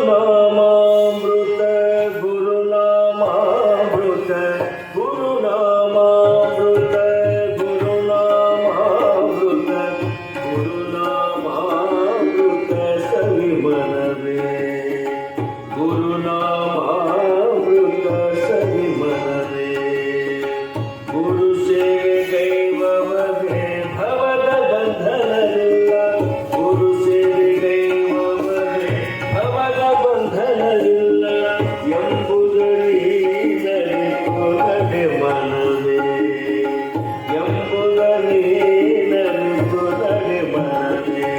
गुरुनामामृत गुरुनामामृत गुरुनामामृत गुरुनामामृत गुरुनामामृत सवी मनवे गुरुनामामृत सवी मनवे गुरु ಸೇವೆ ಗೈವವಗೆ ಭವದ ಬಂಧನವಿಲ್ಲ ಗುರು ಸೇವೆ ಗೈವವಗೆ ಭವದ ಬಂಧನವಿಲ್ಲ ಎಂಬುದರೀನರಿತು ನಡೆ ಮನವೇ ಎಂಬುದರೀನರಿತು ನಡೆ ಮನವೇ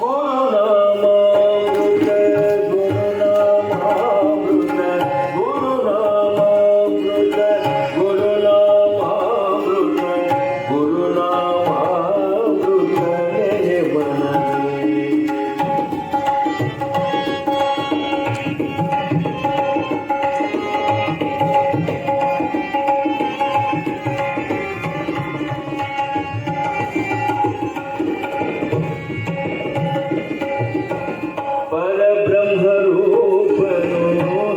ಗುರುನಾಮಾಮೃತ ಗುರುನಾಮಾಮೃತ ಗುರುನಾಮಾಮೃತ ಗುರುನಾಮಾಮೃತ ಗುರುನಾಮಾಮೃತ ನೆನೆ ಮನವೇ ಪರಬ್ರಹ್ಮರೂಪನು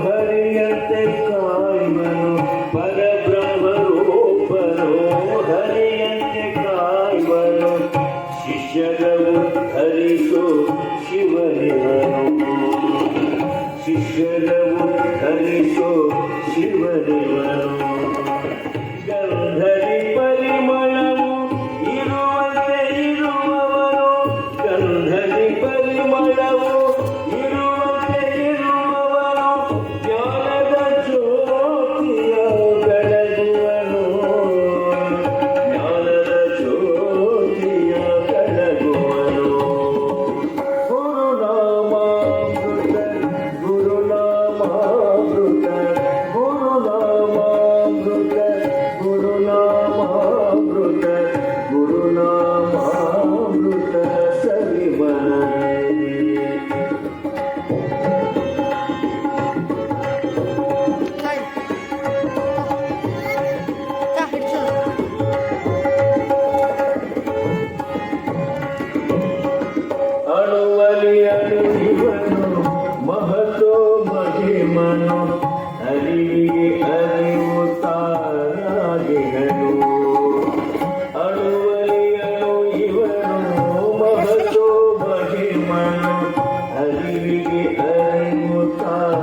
ಹರಿಯಂತೆ ಕಾಯುವನು ಪರಬ್ರಹ್ಮರೂಪನು ಹರಿಯಂತೆ ಕಾಯುವನು ಶಿಷ್ಯರವು ಹರಿಸು ಶಿವನಿವನು ಶಿಷ್ಯರವು ಹರಿಸು ಶಿವನಿವನು ಗಂಧರಿ ಪರಿಮಳವು ಇರುವಂತೆ ಇರುವವನು ಗಂಧರಿ ಪರಿಮಳವು ಇರುವಂತೆ ಇರುವವನು ಜ್ಞಾನದ ಜ್ಯೋತಿಯ ಬೆಳಗುವನು ಜ್ಞಾನದ ಜ್ಯೋತಿಯ ಬೆಳಗುವನು ಗುರುನಾಮಾಮೃತ ಗುರುನಾಮಾಮೃತ ಗುರುನಾಮಾಮೃತ ಗುರುನಾಮಾಮೃತ ಗುರುನಾಮಾಮೃತ ಸವಿ ಮನವೇ ಅಣುವಲಿಯನು ಇವನು ಮಹತೋ ಮಹಿಮನು ಅರಿವಿಗೆ ಅರಿವು ತಾರಾಗಿಹನು ಅಣುವಲಿಯನು ಇವನು ಮಹತೋ ಮಹಿಮನು ಅರಿವಿಗೆ ಅರಿವು ತಾರ